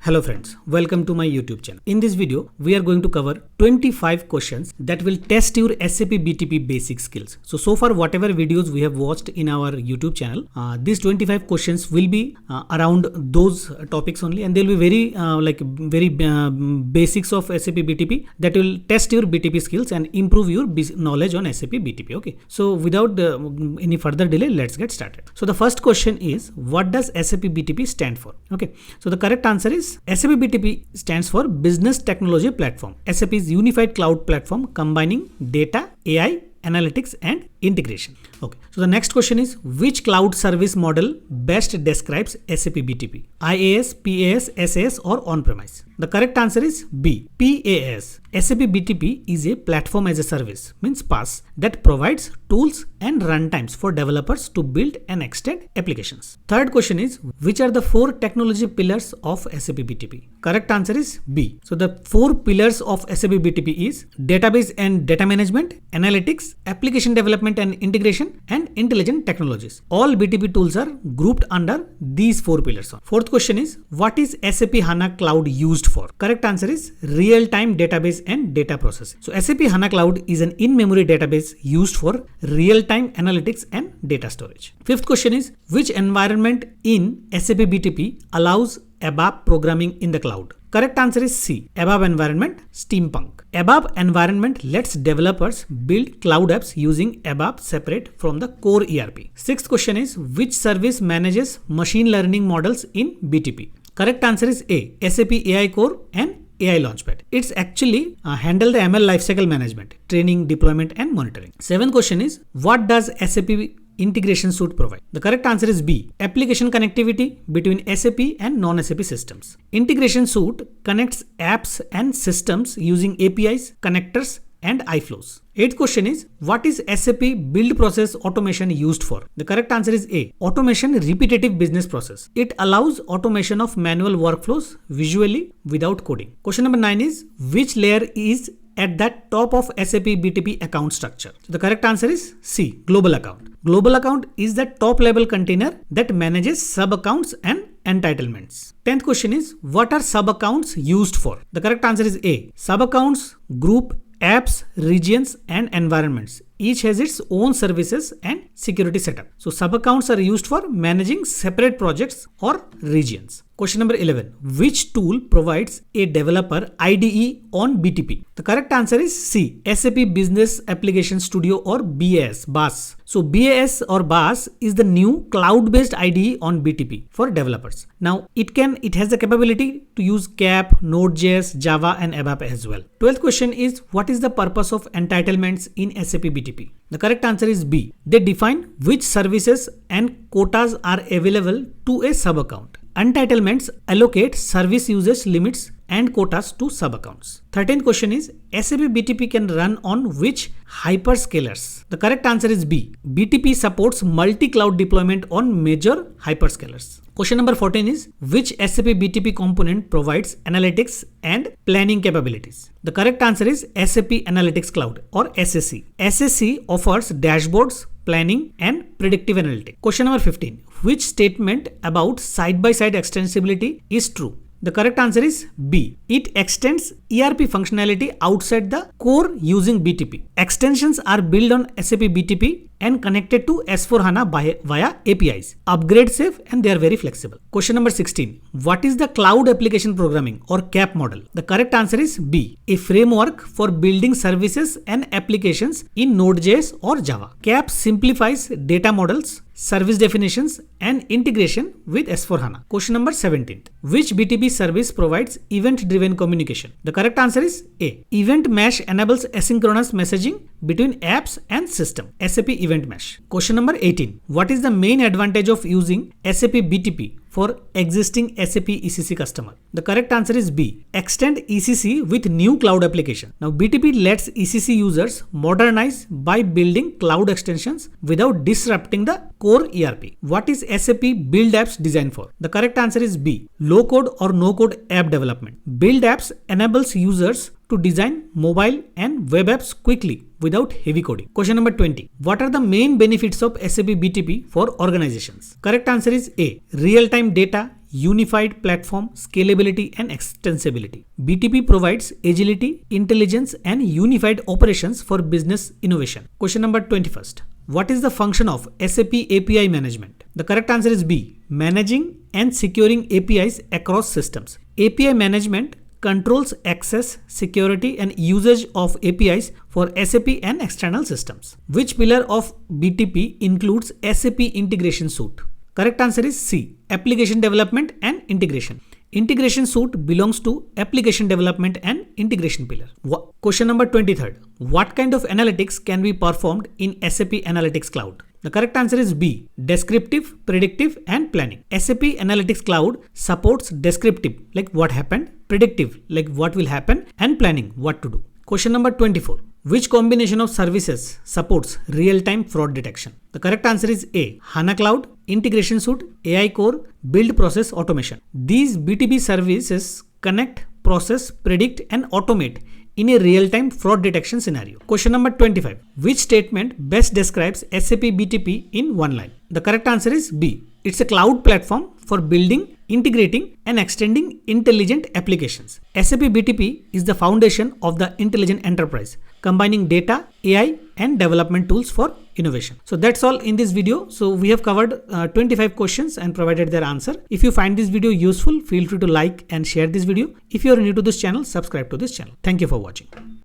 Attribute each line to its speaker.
Speaker 1: Hello friends, welcome to my YouTube channel. In this video, we are going to cover 25 questions that will test your SAP BTP basic skills. So far whatever videos we have watched in our YouTube channel, these 25 questions will be around those topics only, and they will be very basics of SAP BTP that will test your BTP skills and improve your knowledge on SAP BTP. Okay, so without any further delay, let's get started. So the first question is, what does SAP BTP stand for? Okay, so the correct answer is SAP BTP stands for Business Technology Platform. SAP is unified cloud platform combining data, AI, analytics and integration. Okay, so the next question is, which cloud service model best describes SAP BTP? IaaS, PaaS, SaaS or on-premise? The correct answer is B, PaaS. SAP BTP is a platform as a service, means PaaS, that provides tools and runtimes for developers to build and extend applications. Third question is, which are the four technology pillars of SAP BTP? Correct answer is B. So the four pillars of SAP BTP is database and data management, analytics, application development and integration, and intelligent technologies. All BTP tools are grouped under these four pillars. Fourth question is, what is SAP HANA Cloud used for? Correct answer is real-time database and data processing. So SAP HANA Cloud is an in-memory database used for real-time analytics and data storage. Fifth question is, which environment in SAP BTP allows ABAP programming in the cloud? Correct answer is C, ABAP environment, Steampunk. ABAP environment lets developers build cloud apps using ABAP separate from the core ERP. Sixth question is, which service manages machine learning models in BTP? Correct answer is A, SAP AI Core and AI Launchpad. It's actually handle the ML lifecycle management, training, deployment and monitoring. Seventh question is, what does SAP Integration Suite provide? The correct answer is B, application connectivity between SAP and non-SAP systems. Integration Suite connects apps and systems using APIs, connectors and iFlows. Eighth question is, what is SAP build process automation used for? The correct answer is A, automation repetitive business process. It allows automation of manual workflows visually without coding. Question number 9 is, which layer is at the top of SAP BTP account structure? So the correct answer is C, global account. Global account is the top level container that manages sub accounts and entitlements. 10th question is, what are sub accounts used for? The correct answer is A, sub accounts group apps, regions and environments. Each has its own services and security setup. So sub-accounts are used for managing separate projects or regions. Question number 11. Which tool provides a developer IDE on BTP? The correct answer is C, SAP Business Application Studio or BAS. So BAS or BAS is the new cloud-based IDE on BTP for developers. Now it has the capability to use CAP, Node.js, Java and ABAP as well. 12th question is, what is the purpose of entitlements in SAP BTP? The correct answer is B. They define which services and quotas are available to a sub-account. Entitlements allocate service usage limits and quotas to sub-accounts. 13th question is, SAP BTP can run on which hyperscalers? The correct answer is B. BTP supports multi-cloud deployment on major hyperscalers. Question number 14 is, which SAP BTP component provides analytics and planning capabilities? The correct answer is SAP Analytics Cloud or SAC. SAC offers dashboards, planning and predictive analytics. Question number 15. Which statement about side-by-side extensibility is true? The correct answer is B. It extends ERP functionality outside the core using BTP. Extensions are built on SAP BTP and connected to S/4HANA via APIs. Upgrade safe and they are very flexible. Question number 16. What is the Cloud Application Programming or CAP model? The correct answer is B. A framework for building services and applications in Node.js or Java. CAP simplifies data models, service definitions and integration with S/4HANA. Question number 17. Which BTP service provides event-driven communication? The correct answer is A. Event Mesh enables asynchronous messaging between apps and system. SAP Event Mesh. Question number 18. What is the main advantage of using SAP BTP for existing SAP ECC customer? The correct answer is B. Extend ECC with new cloud application. Now BTP lets ECC users modernize by building cloud extensions without disrupting the core ERP. What is SAP Build Apps designed for? The correct answer is B. Low code or no code app development. Build Apps enables users to design mobile and web apps quickly without heavy coding. Question number 20. What are the main benefits of SAP BTP for organizations? Correct answer is A. Real-time data, unified platform, scalability and extensibility. BTP provides agility, intelligence and unified operations for business innovation. Question number 21. What is the function of SAP API management? The correct answer is B. Managing and securing APIs across systems. API management controls access, security and usage of APIs for SAP and external systems. Which pillar of BTP includes SAP integration suite? Correct answer is C. Application development and integration. Integration suite belongs to application development and integration pillar. Question number 23. What kind of analytics can be performed in SAP Analytics Cloud? The correct answer is B. Descriptive, predictive and planning. SAP Analytics Cloud supports descriptive like what happened, predictive like what will happen and planning what to do. Question number 24. Which combination of services supports real-time fraud detection? The correct answer is A. HANA Cloud, Integration Suite, AI Core, Build Process Automation. These BTP services connect, process, predict and automate in a real-time fraud detection scenario. Question number 25. Which statement best describes SAP BTP in one line? The correct answer is B. It's a cloud platform for building, integrating and extending intelligent applications. SAP BTP is the foundation of the intelligent enterprise, combining data, AI and development tools for innovation. So that's all in this video. So we have covered 25 questions and provided their answer. If you find this video useful, feel free to like and share this video. If you are new to this channel, subscribe to this channel. Thank you for watching.